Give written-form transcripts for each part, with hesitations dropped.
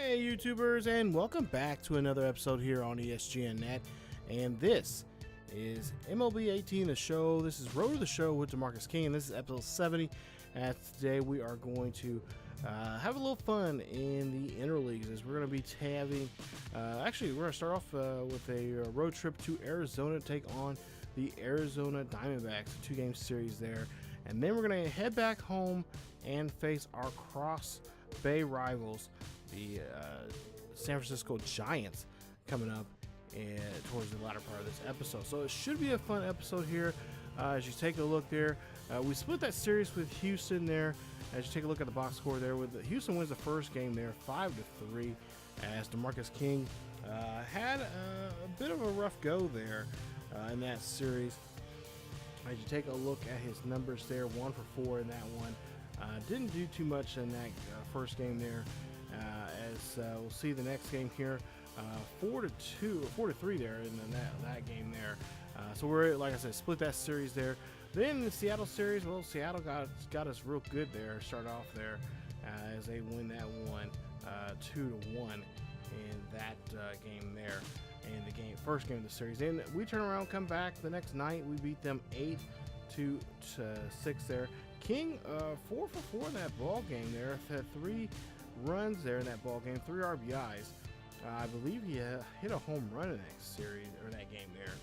Hey YouTubers, and welcome back to another episode here on ESGNet. And this is MLB 18 the show. This is Road to the Show with DeMarcus King, and this is episode 70. And today we are going to have a little fun in the interleagues, as we're going to be having actually we're going to start off with a road trip to Arizona to take on the Arizona Diamondbacks, a 2-game series there. And then we're going to head back home and face our cross Bay rivals, the San Francisco Giants, coming up towards the latter part of this episode. So it should be a fun episode here. As you take a look there, we split that series with Houston there. As you take a look at the box score there, Houston wins the first game there 5-3, as DeMarcus King had a bit of a rough go there in that series. As you take a look at his numbers there, 1 for 4 in that one. Didn't do too much in that first game there. As we'll see the next game here, 4-2 or 4-3 there in that game there. So we're, like I said, split that series there. Then the Seattle series, well, Seattle got us real good there. Start off there as they win that one 2-1 in that game there. In the first game of the series. Then we turn around, come back the next night. We beat them 8-6 there. King 4 for 4 in that ball game there. Had 3 runs there in that ball game, 3 RBIs. I believe he hit a home run in that series or that game there.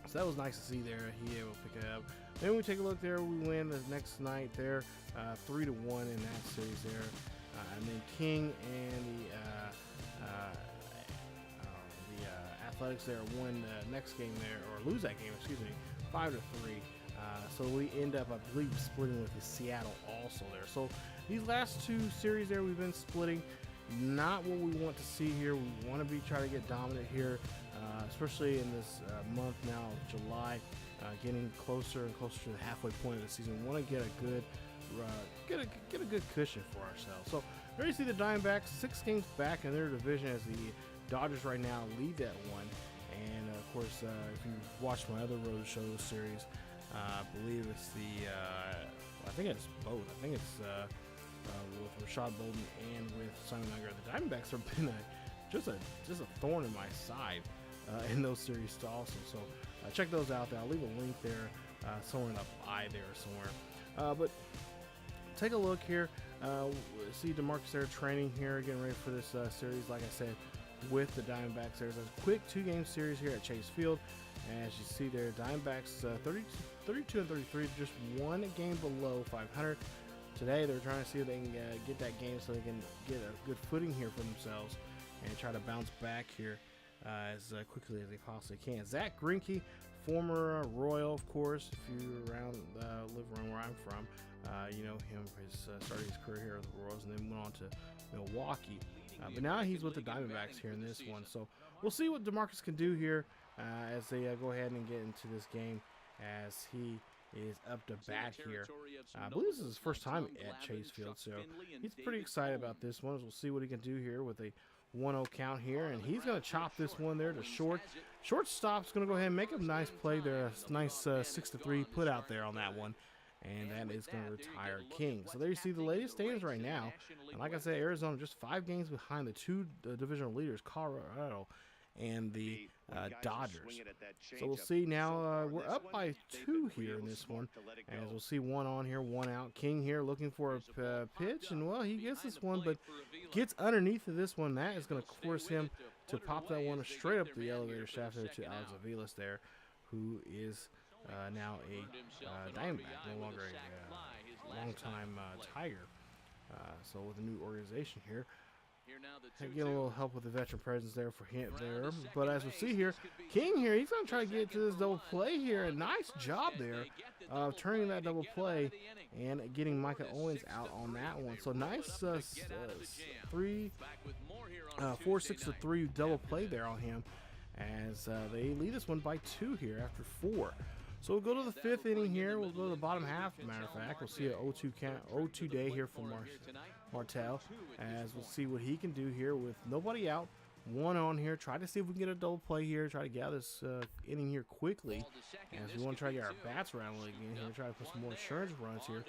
So that was nice to see there. He able to pick it up. Then we take a look there. We win the next night there, 3-1 in that series there. And then King and the Athletics there won the next game there, or lose that game, excuse me, 5-3. So we end up, I believe, splitting with the Seattle also there. So these last 2 series there, we've been splitting. Not what we want to see here. We want to be trying to get dominant here, especially in this month now of July, getting closer and closer to the halfway point of the season. We want to get a good get a good cushion for ourselves. So there you see the Diamondbacks 6 games back in their division, as the Dodgers right now lead that one. And of course, if you watch my other Road to Show series, I believe it's the I think it's both. I think it's with Rashad Bolden and with Simon Unger. The Diamondbacks have been just a thorn in my side in those series also. So check those out there. I'll leave a link there somewhere in the eye there somewhere. But take a look here. See DeMarcus there training here, getting ready for this series. Like I said, with the Diamondbacks, there's a quick 2-game series here at Chase Field. As you see there, Diamondbacks 32-33, just 1 game below 500. Today they're trying to see if they can get that game so they can get a good footing here for themselves and try to bounce back here as quickly as they possibly can. Zach Greinke, former Royal, of course. If you live around where I'm from, you know him for his started his career here with the Royals and then went on to Milwaukee. But now he's with the Diamondbacks here in this one. So we'll see what DeMarcus can do here as they go ahead and get into this game, as he is up to bat here. I believe this is his first time at Chase Field, so he's pretty excited about this one. We'll see what he can do here with a 1-0 count here, and he's going to chop this one there to short. Shortstop's going to go ahead and make a nice play there, a nice 6-3 put out there on that one. And that is going to retire King. So there you see the latest standings right now. And like I said, Arizona just 5 games behind the 2 divisional leaders, Colorado and the Dodgers. So we'll see now. We're up by 2 here in this one. As we'll see 1 on here, 1 out. King here looking for a pitch. And, well, he gets this one, but gets underneath of this one. That is going to force him to pop that one straight up the elevator shaft there to Alex Aviles there, who is now a Diamondback, no longer a long-time Tiger. So with a new organization here, get a little help with the veteran presence there for him there. But as we see here, King here, he's going to try to get to this double play here. A nice job there of turning that double play and getting Micah Owens out on that one. So nice 4-6-3 double play there on him, as they lead this one by 2 here after 4. So we'll go to the 5th inning here. We'll go to the bottom half, as a matter of fact. We'll see an 0-2 day here from Martel, as we'll see what he can do here with nobody out. 1 on here. Try to see if we can get a double play here. Try to get out of this inning here quickly, as we want to try to get our bats rattling again here. Try to put some more insurance runs here,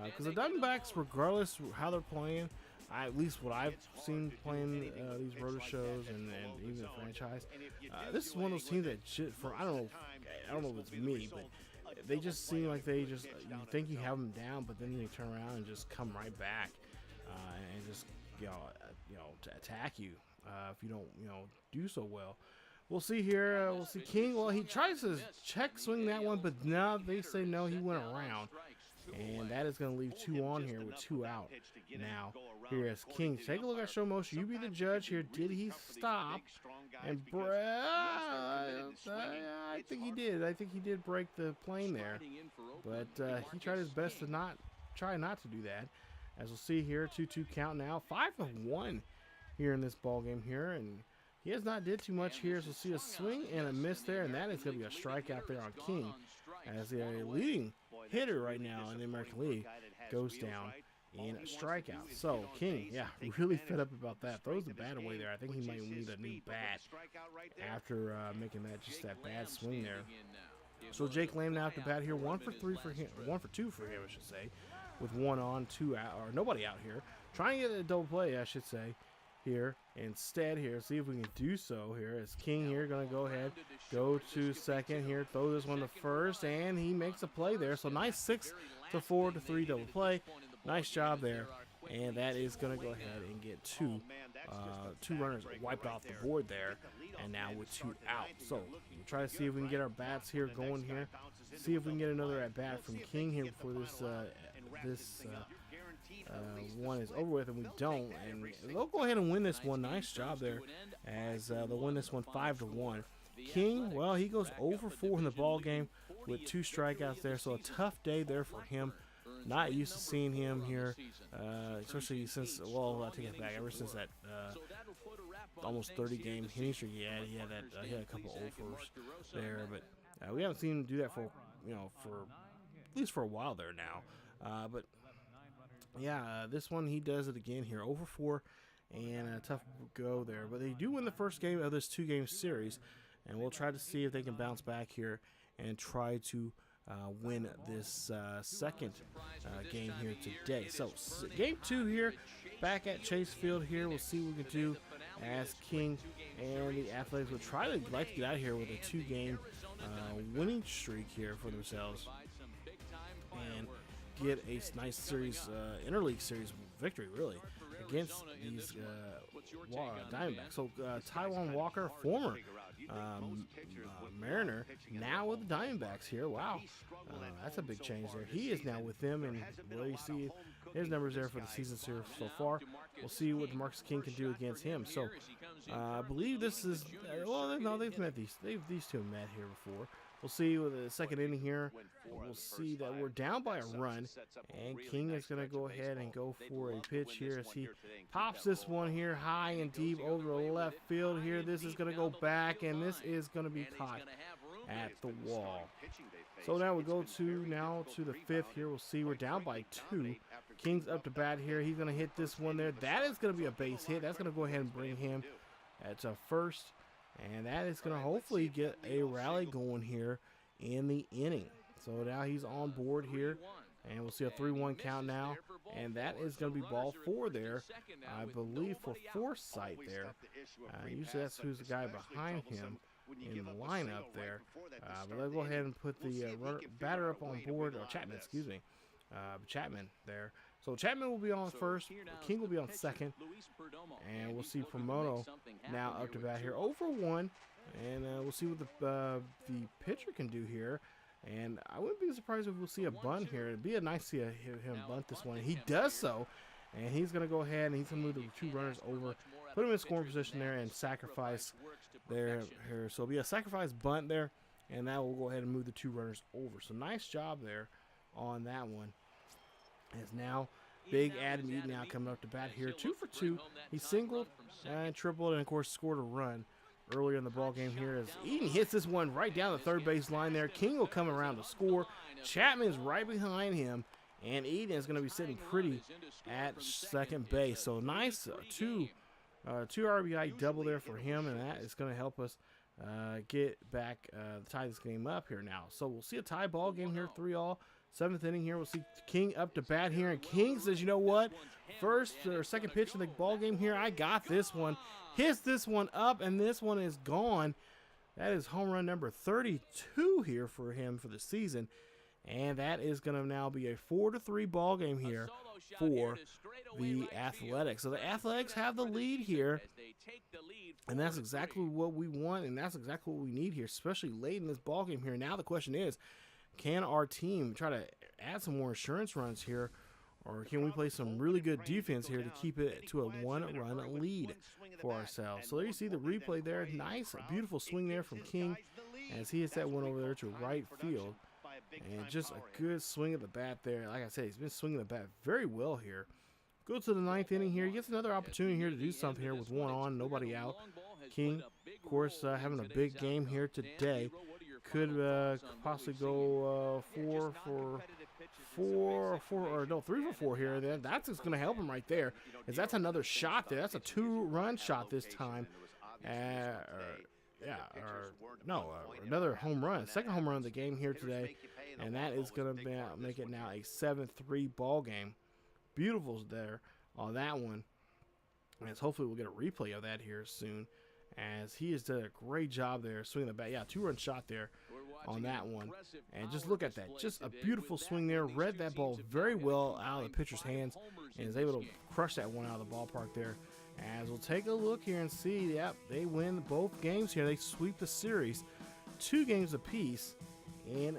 because the Diamondbacks, regardless of how they're playing, at least what I've seen playing these roto shows and even the franchise, this is one of those teams that I don't know if it's me, but they just seem like they just you think you have them down, but then they turn around and just come right back and just to attack you if you don't do so well. We'll see here. We'll see King. Well, he tries to check swing that one, but now they say no. He went around, and that is going to leave 2 on here with 2 out. Now here is King. Take a look at show motion. You be the judge here. Did he stop? And I think he did. I think he did break the plane there, but he tried his best to not to do that. As we'll see here, 2-2 count now. 5-1 here in this ball game here, and he has not did too much here. So we'll see a swing and a miss there, and that is going to be a strikeout there on King, as the leading hitter right now in the American League goes down in a strikeout. So King, yeah, really fed up about that. Throws the bat away there. I think he might need a new bat after making that bad swing there. So Jake Lamb now at the bat here, 1 for 2 for him, I should say, with 1 on, 2 out, or nobody out here. Trying to get a double play, I should say, here instead here. See if we can do so here. As King here going to go ahead, go to second here, throw this one to first, and he makes a play there. So nice 6-4-3 double play. Nice job there. And that is going to go ahead and get two runners wiped off the board there, and now with 2 out. So we'll try to see if we can get our bats here going here. See if we can get another at bat from King here before this one is over with, and we don't. And they'll go ahead and win this one. Nice job there, as they'll win this one 5-1. King, well, he goes 0 for 4 in the ball game with 2 strikeouts there. So a tough day there for him. Not used to seeing him here, especially since, well, I take it back, ever since that almost 30-game hitting streak he had. He had a couple offers there, but we haven't seen him do that for at least for a while there now. But yeah, this one he does it again here, 0 for 4, and a tough go there. But they do win the first game of this 2-game series, and we'll try to see if they can bounce back here and try to win this second game here today. So game 2 here, back at Chase Field here. We'll see what we can do as King and the Athletics will try to get out of here with a 2-game winning streak here for themselves and get a nice series, interleague series victory, really, against these Diamondbacks. So Taijuan Walker, former Mariner, now with the Diamondbacks here. Wow, that's a big change there. He is now with them, and well, you see his numbers there for the season here so far. We'll see what DeMarcus King can do against him. So I believe this is well, no, these two have met here before. We'll see with the second inning here. We'll see that we're down by a run, and King is going to go ahead and go for a pitch here as he pops this one here high and deep over the left field here. This is going to go back, and this is going to be caught at the wall. So now we go to the 5th here. We'll see we're down by 2. King's up to bat here. He's going to hit this one there. That is going to be a base hit. That's going to go ahead and bring him at first. And that is going to hopefully get a rally going here in the inning. So now he's on board here. And we'll see a 3-1 count now. And that is going to be ball 4 there, I believe, for Forsythe there. Usually that's who's the guy behind him in the lineup there. But let's go ahead and put the batter up on board. Or Chapman, excuse me. Chapman there. So Chapman will be on first, King will be on second, and we'll see Promoto now up to bat here, 0 for 1, and we'll see what the pitcher can do here. And I wouldn't be surprised if we'll see a bunt here. It'd be a nice to see him bunt this one. He does so, and he's going to go ahead and he's going to move the 2 runners over, put him in scoring position there, and sacrifice there here. So it'll be a sacrifice bunt there, and that will go ahead and move the 2 runners over. So nice job there on that one. As now big Adam Eaton now coming up to bat here, 2 for 2. He singled and tripled, and of course scored a run earlier in the ball game here as Eaton hits this one right down the third base line there. King will come around to score. Chapman's right behind him, and Eaton is going to be sitting pretty at second base. So nice two RBI double there for him, and that is going to help us get back tie this game up here now. So we'll see a tie ball game here, 3-all. 7th inning here. We'll see King up to bat here, and King says, you know what? First or second pitch of the ball game here, I got this one. Hits this one up, and this one is gone. That is home run number 32 here for him for the season. And that is going to now be a 4-3 ball game here for the Athletics. So the Athletics have the lead here, and that's exactly what we want, and that's exactly what we need here, especially late in this ball game here. Now the question is, can our team try to add some more insurance runs here, or can we play some really good defense here to keep it to a 1-run lead for ourselves? So there you see the replay there. Nice, beautiful swing there from King as he hits that one over there to right field. And just a good swing of the bat there. Like I said, he's been swinging the bat very well here. Go to the 9th inning here. He gets another opportunity here to do something here with one on, nobody out. King, of course, having a big game here today. Could possibly go 3 for 4 here. Then that's just going to help him right there, as that's another shot there. That's a 2-run shot this time. Another home run, second home run of the game here today, and that is going to make it now a 7-3 ball game. Beautiful there on that one, and hopefully we'll get a replay of that here soon, as he has done a great job there swinging the bat. Yeah, 2-run shot there on that one, and just look at that, just a beautiful swing there. Read that ball very well out of the pitcher's hands, and is able to crush that one out of the ballpark there. As we'll take a look here and see, yep, they win both games here. They sweep the series 2 games apiece, sweep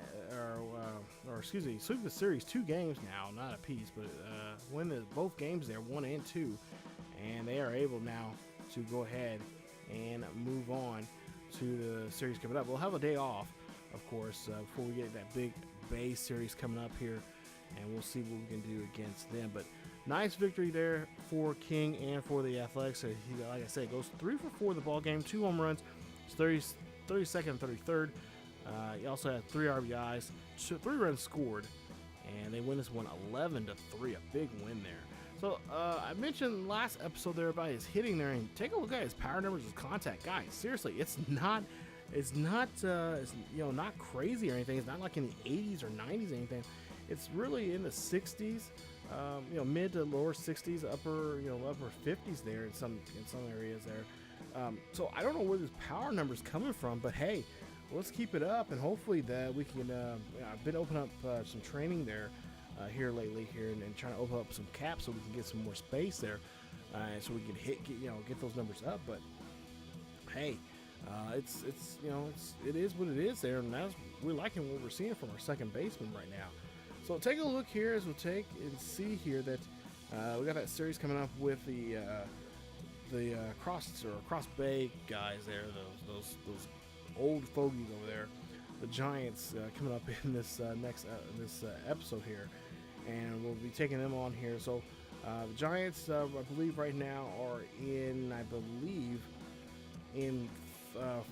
the series 2 games now, not apiece, but win both games there, 1 and 2, and they are able now to go ahead and move on to the series coming up. We'll have a day off, of course, before we get that big Bay series coming up here, and we'll see what we can do against them. But nice victory there for King and for the Athletics. So he, like I said, goes 3 for 4 the ball game, 2 home runs, 32nd and 33rd. He also had 3 RBIs, 3 runs scored, and they win this one 11-3, a big win there. So I mentioned last episode there about his hitting there, and take a look at his power numbers, his contact. Guys, seriously, it's not not crazy or anything. It's not like in the 80s or 90s or anything. It's really in the 60s. Mid to lower 60s, upper 50s there in some areas there. So I don't know where this power number's coming from, but hey, let's keep it up, and hopefully that we can. I've been opening up some training there here lately here, and trying to open up some caps so we can get some more space there, so we can get those numbers up. But hey, it is what it is there, and we're liking what we're seeing from our second baseman right now. So take a look here as we'll take and see here that we got that series coming up with the Cross Bay guys there, those old fogies over there, the Giants, coming up in this next episode here, and we'll be taking them on here. So the Giants, I believe right now are in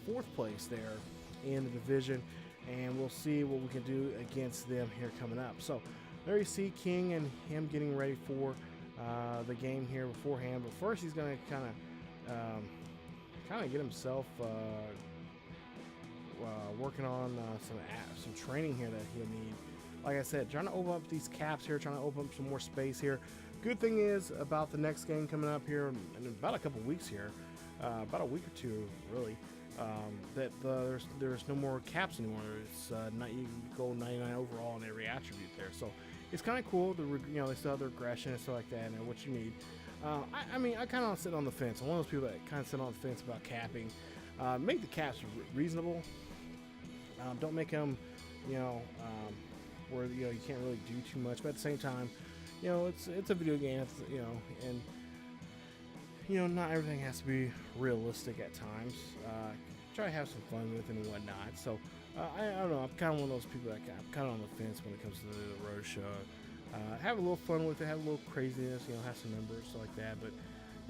4th place there in the division, and we'll see what we can do against them here coming up. So there you see King and him getting ready for the game here beforehand. But first, he's going to kind of get himself working on some training here that he'll need. Like I said, trying to open up these caps here, trying to open up some more space here. Good thing is about the next game coming up here in about a couple weeks here, about a week or 2 really. That there's no more caps anymore. It's you can go 99 overall in every attribute there. So it's kind of cool. They still have their aggression and stuff like that, and what you need. I kind of sit on the fence. I'm one of those people that kind of sit on the fence about capping. Make the caps reasonable. Don't make them, where you can't really do too much. But at the same time, it's a video game. And not everything has to be realistic at times. Try to have some fun with it and whatnot. So I don't know. I'm kind of one of those people that I'm kind of on the fence when it comes to the road show. Have a little fun with it. Have a little craziness. Have some numbers, stuff like that. But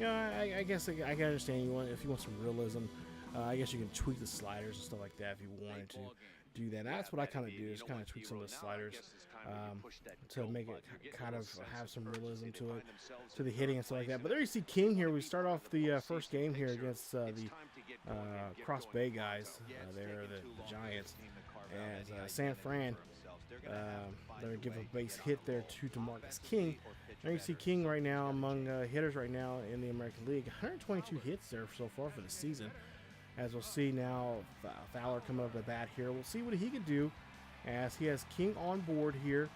I guess I can understand if you want some realism. I guess you can tweak the sliders and stuff like that if you wanted to do that. That's what I kind of do, is kind of tweak some of the sliders to make it kind of have some realism to the hitting and stuff like that. But there you see King here. We start off the first game here against the Cross Bay guys there, the Giants, as San Fran They're going to give a base hit there to DeMarcus King. Now you see King right now among hitters right now in the American League. 122 hits there so far for the season. As we'll see now, Fowler coming up the bat here. We'll see what he can do as he has King on board here.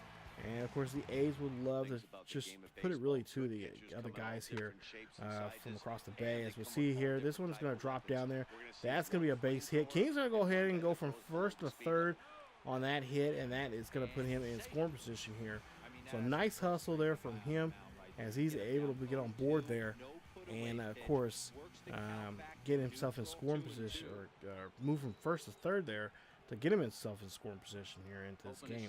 And, of course, the A's would love to just put it really to the other guys here from across the bay. As we'll see here, this one's going to drop down there. That's going to be a base hit. King's going to go ahead and go from first to third on that hit, and that is going to put him in scoring position here. So nice hustle there from him as he's able to get on board there. And, of course, get himself in scoring position or move from first to third there to get himself in scoring position here into this game.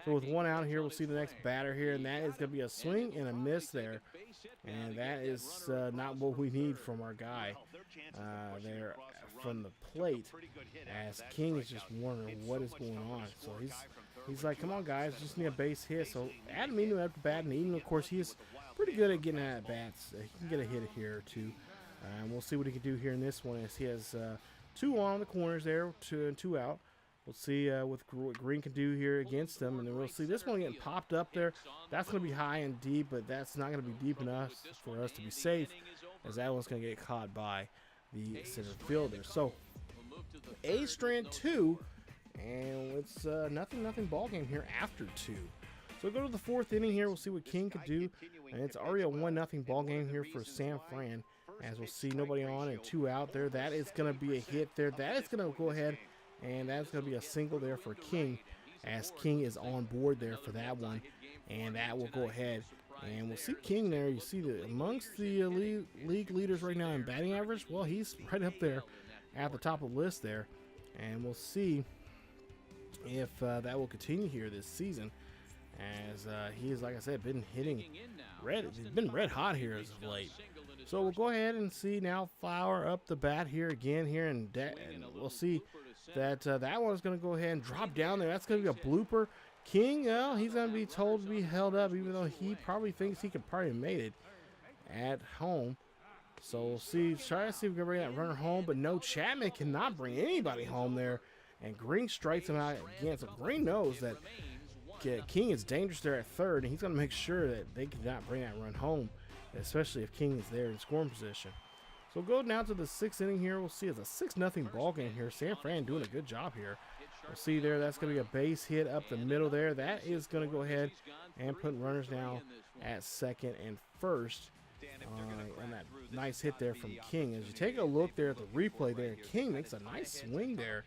So with one out here, we'll see the next batter here, and that is going to be a swing and a miss there. And that is not what we need from our guy there from the plate, as King is just wondering what is going on. So he's like, come on, guys, just need a base hit. So Adam Eaton at the bat, and Eaton, of course, he is pretty good at getting at bats. He can get a hit here or two. And we'll see what he can do here in this one, as he has 2 on the corners there, 2 out. We'll see what Green can do here against them, and then we'll see this one getting popped up there. That's going to be high and deep, but that's not going to be deep enough for us to be safe, as that one's going to get caught by the center fielder. So A strand 2, and it's nothing ball game here after 2. So we'll go to the 4th inning here. We'll see what King can do, and it's already a 1-0 ball game here for San Fran. As we'll see, nobody on and 2 out there. That is going to be a hit there. That is going to go ahead. And that's going to be a single there for King, as King is on board there for that one. And that will go ahead. And we'll see King there. You see that amongst the league leaders right now in batting average. Well, he's right up there at the top of the list there. And we'll see if that will continue here this season, as he is, like I said, been hitting red. He's been red hot here as of late. So we'll go ahead and see now Flower up the bat here again here, and we'll see that that one is going to go ahead and drop down there. That's going to be a blooper. King, well, he's going to be told to be held up, even though he probably thinks he could probably made it at home. So we'll see, try to see if we can bring that runner home, but no, Chapman cannot bring anybody home there, and Green strikes him out again. So Green knows that King is dangerous there at third, and he's going to make sure that they cannot bring that run home, especially if King is there in scoring position. So we'll go now to the 6th inning here. We'll see it's a 6-0 ball game here. San Fran doing a good job here. We'll see there, that's going to be a base hit up the middle there. That is going to go ahead and put runners now at second and first. And that nice hit there from King. As you take a look there at the replay there, King makes a nice swing there.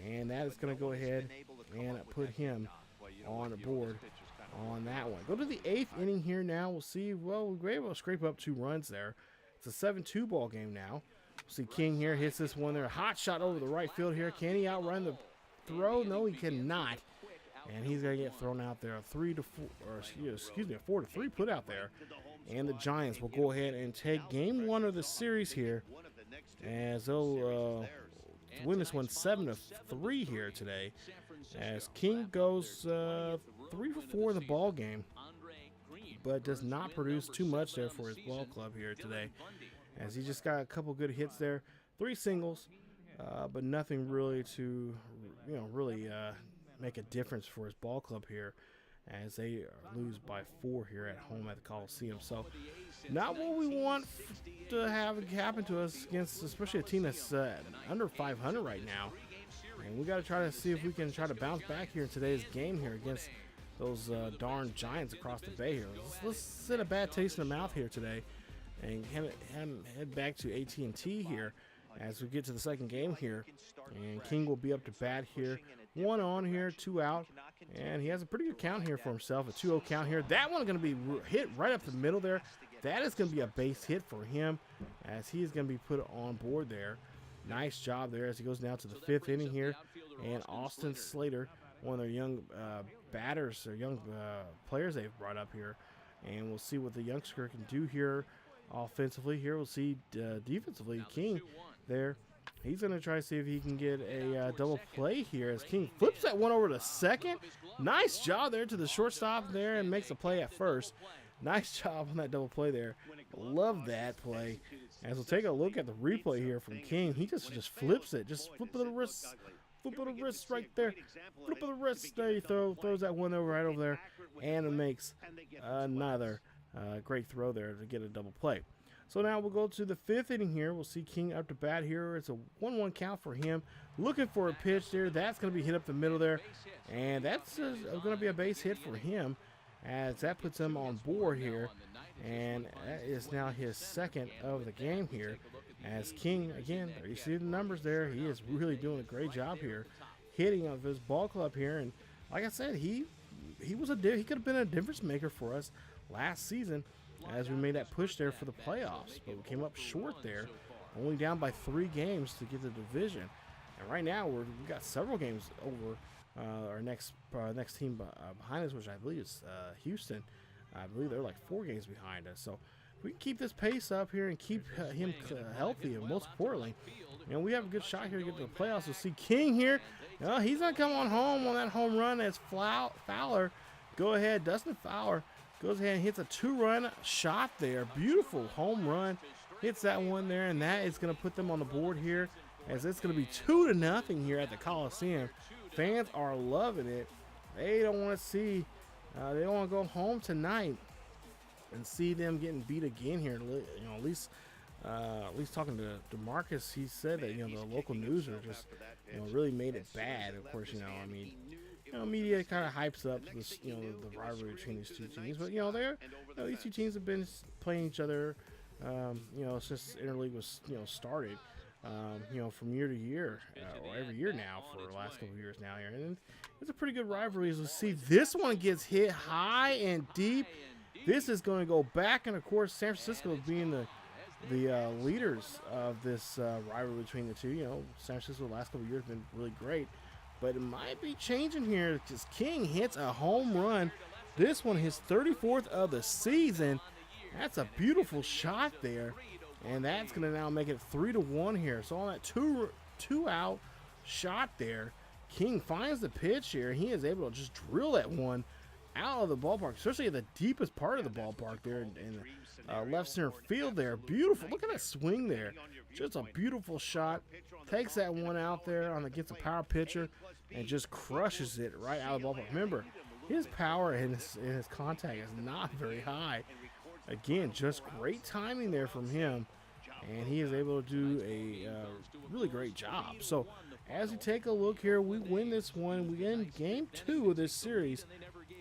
And that is going to go ahead and put him on the board on that one. Go to the 8th inning here now. We'll see, well, we were able to scrape up 2 runs there. It's a 7-2 ball game now. We'll see King here hits this one there. Hot shot over the right field here. Can he outrun the throw? No, he cannot. And he's going to get thrown out there. A 4-3 put out there. And the Giants will go ahead and take game 1 of the series here, as they'll win this one 7-3 here today, as King goes 3 for 4 in the ball game, but does not produce too much there for his ball club here today, as he just got a couple good hits there, 3 singles, but nothing really to really make a difference for his ball club here, as they lose by 4 here at home at the Coliseum. So not what we want to have happen to us against, especially a team that's under 500 right now. And we got to try to see if we can try to bounce back here in today's game here against those darn Giants across the bay here. Let's send a bad taste in the mouth here today and head back to AT&T here as we get to the second game here. And King will be up to bat here. 1 on here, 2 out. And he has a pretty good count here for himself, a 2-0 count here. That one is going to be hit right up the middle there. That is going to be a base hit for him, as he is going to be put on board there. Nice job there as he goes now to the 5th inning here. And Austin Slater, one of their young batters or young players they've brought up here. And we'll see what the youngster can do here offensively. Here we'll see defensively King there. He's going to try to see if he can get a double play here, as King flips that one over to second. Nice job there to the shortstop there, and makes a play at first. Nice job on that double play there. Love that play. As we'll take a look at the replay here from King, he just flips it. Just flip the wrist flip of the wrist right there. Flip of the wrist. There you throws that one over right over there, and it makes another great throw there to get a double play. So now we'll go to the 5th inning here. We'll see King up to bat here. It's a 1-1 count for him. Looking for a pitch there. That's going to be hit up the middle there. And that's going to be a base hit for him, as that puts him on board here. And that is now his 2nd of the game here. As King, again, you see the numbers there. He is really doing a great job here, hitting of his ball club here. And like I said, he could have been a difference maker for us last season, as we made that push there for the playoffs, but we came up short there, only down by 3 games to get the division. And right now we've got several games over our next team behind us, which I believe is Houston. I believe they're like 4 games behind us. So if we can keep this pace up here and keep him healthy, and most importantly, we have a good shot here to get to the playoffs. We'll see King here. He's going to come on home on that home run as Fowler. Go ahead, Dustin Fowler goes ahead and hits a 2-run shot there. Beautiful home run. Hits that one there, and that is going to put them on the board here, as it's going to be 2-0 here at the Coliseum. Fans are loving it. They don't want to see, they don't want to go home tonight and see them getting beat again here. At least talking to DeMarcus, he said that the local news are just really made it bad. Of course, media kind of hypes up this, the rivalry between these two teams, but these two teams have been playing each other, since Interleague was started, from year to year, or every year now for the last couple of years now here, and it's a pretty good rivalry. As we see, this one gets hit high and deep. This is going to go back, and of course, San Francisco being the leaders of this rivalry between the two. San Francisco the last couple of years have been really great. But it might be changing here, because King hits a home run. This one, his 34th of the season. That's a beautiful shot there. And that's going to now make it 3-1 here. So on that two-out shot there, King finds the pitch here. He is able to just drill that one out of the ballpark, especially at the deepest part of the ballpark there in left center field there. Beautiful. Look at that swing there. Just a beautiful shot. Takes that one out there against a power pitcher and just crushes it right out of the ballpark. Remember, his power and his contact is not very high. Again, just great timing there from him, and he is able to do a really great job. So as we take a look here, we win this one. We end game 2 of this series,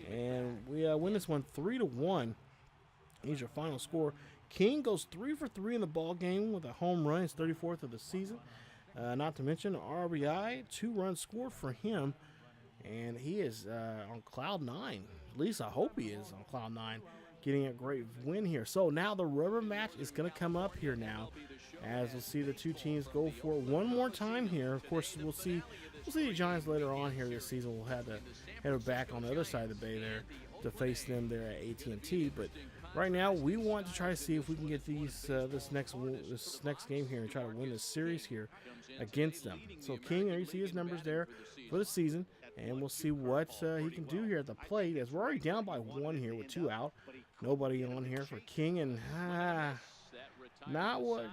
and we win this one 3-1. Here's your final score. King goes 3 for 3 in the ball game with a home run, his 34th of the season. Not to mention RBI, 2 runs scored for him, and he is on cloud 9. At least I hope he is on cloud 9, getting a great win here. So now the rubber match is going to come up here now, as we'll see the two teams go for it one more time here. Of course, we'll see the Giants later on here this season. We'll have to head back on the other side of the bay there to face them there at AT&T, but right now we want to try to see if we can get these this next game here and try to win this series here against them. So King, there you see his numbers there for the season, and we'll see what he can do here at the plate, as we're already down by 1 here with 2 out. Nobody on here for King, and not what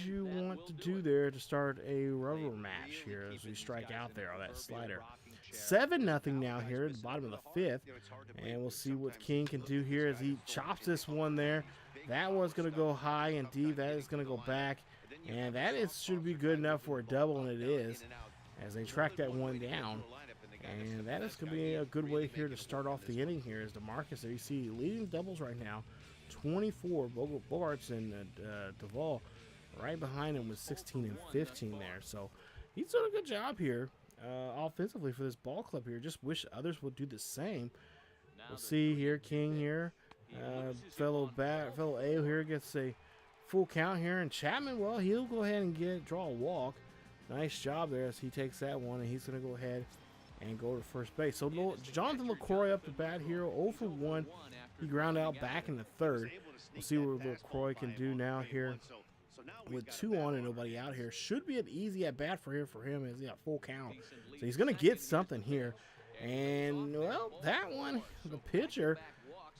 you want to do there to start a rubber match here as we strike out there on that slider. 7-0 now here at the bottom of the 5th, and we'll see what King can do here as he chops this one there. That one's going to go high and deep. That is going to go back, and that should be good enough for a double, and it is, as they track that one down. And that is going to be a good way here to start off the inning here, as DeMarcus, there you see, leading doubles right now, 24. Bogarts and Duvall right behind him with 16 and 15 there. So he's doing a good job here offensively for this ball club here. Just wish others would do the same. We'll see here, King here, fellow A here gets a full count here, and Chapman, well, he'll go ahead and draw a walk. Nice job there as he takes that one, and he's going to go ahead and go to first base. So Jonathan LaCroix up to bat here, 0 for 1. He ground out back in the 3rd. We'll see what LaCroix can do now here with 2 on and nobody out here. Should be an easy at bat for him as he got full count. So he's going to get something here. And well, that one, the pitcher,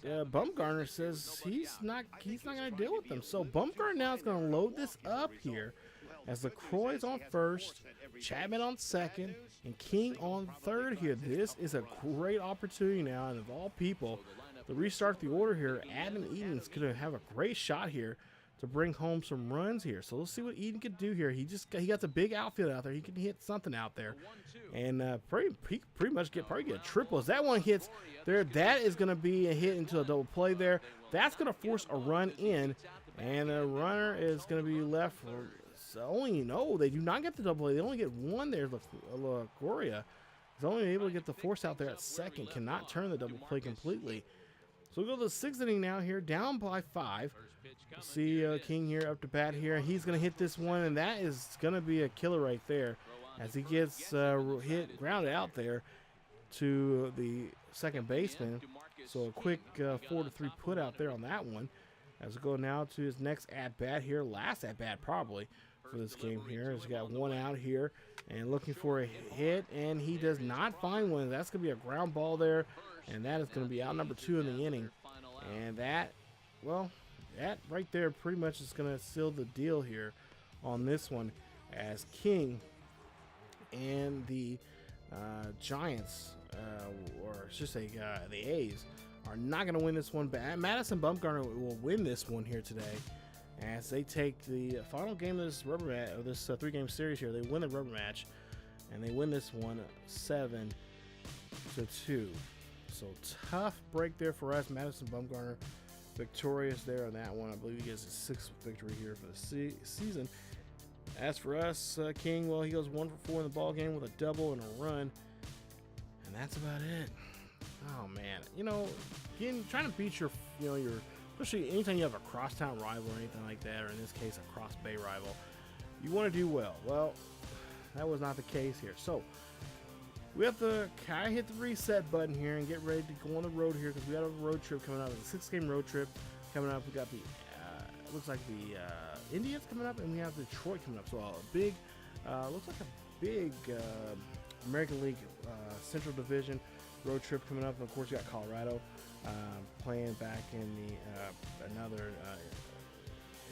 Bumgarner says he's not going to deal with them. So Bumgarner now is going to load this up here. as LaCroix's on first, Chapman on second, and King on third here. This is a great opportunity now, and of all people, to restart the order here. Adam Eaton's going to have a great shot here to bring home some runs here. So let's see what Eden could do here. He got the big outfield out there. He can hit something out there, and pretty much probably get a triple. As that one hits there, that is going to be a hit into a double play there. That's going to force a run in, and a runner is going to be left for. So they do not get the double play. They only get one there. LaGloria is only able to get the force out there at second. Cannot turn the double play completely. So we'll go to the sixth inning now here, down by 5. We'll see King here up to bat here. He's going to hit this one, and that is going to be a killer right there as he gets grounded out there to the second baseman. So a quick 4-3 put out there on that one. As we go now to his next at-bat here, last at-bat probably for this game here. He's got one out here and looking for a hit, and he does not find one. That's going to be a ground ball there, and that is going to be out number 2 in the inning. And that right there pretty much is going to seal the deal here on this one, as King and the Giants, or I should say the A's, are not going to win this one. But Madison Bumgarner will win this one here today, as they take the final game of this rubber match, of this 3-game series here. They win the rubber match, and they win this one 7-2. So tough break there for us. Madison Bumgarner victorious there on that one. I believe he gets his 6th victory here for the season. As for us, King, well, he goes 1 for 4 in the ball game with a double and a run, and that's about it. Oh man, again, trying to beat your especially anytime you have a crosstown rival or anything like that, or in this case a cross bay rival, you want to do well. Well, that was not the case here. So we have to kind of hit the reset button here and get ready to go on the road here, because we got a road trip coming up. It's a 6-game road trip coming up. We got the looks like the Indians coming up, and we have Detroit coming up. So a big looks like a big American League Central Division road trip coming up. And of course, you got Colorado playing back in the another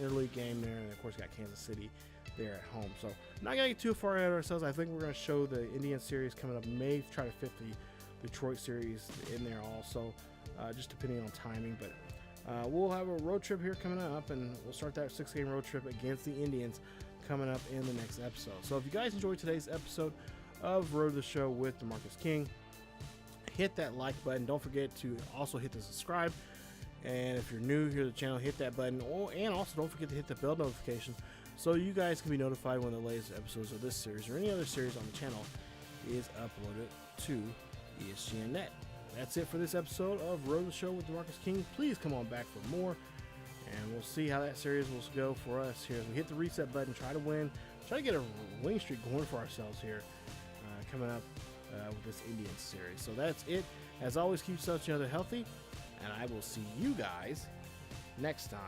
interleague game there, and of course, you got Kansas City there at home. So not gonna get too far ahead of ourselves. I think we're gonna show the Indian series coming up. May try to fit the Detroit series in there also, just depending on timing. But we'll have a road trip here coming up, and we'll start that 6-game road trip against the Indians coming up in the next episode. So if you guys enjoyed today's episode of Road to the Show with DeMarcus King, hit that like button. Don't forget to also hit the subscribe. And if you're new here to the channel, hit that button. And also don't forget to hit the bell notification, so you guys can be notified when the latest episodes of this series or any other series on the channel is uploaded to ESGNet. That's it for this episode of Road to the Show with DeMarcus King. Please come on back for more, and we'll see how that series will go for us here as we hit the reset button, try to win, try to get a winning streak going for ourselves here coming up with this Indians series. So that's it. As always, keep each other healthy, and I will see you guys next time.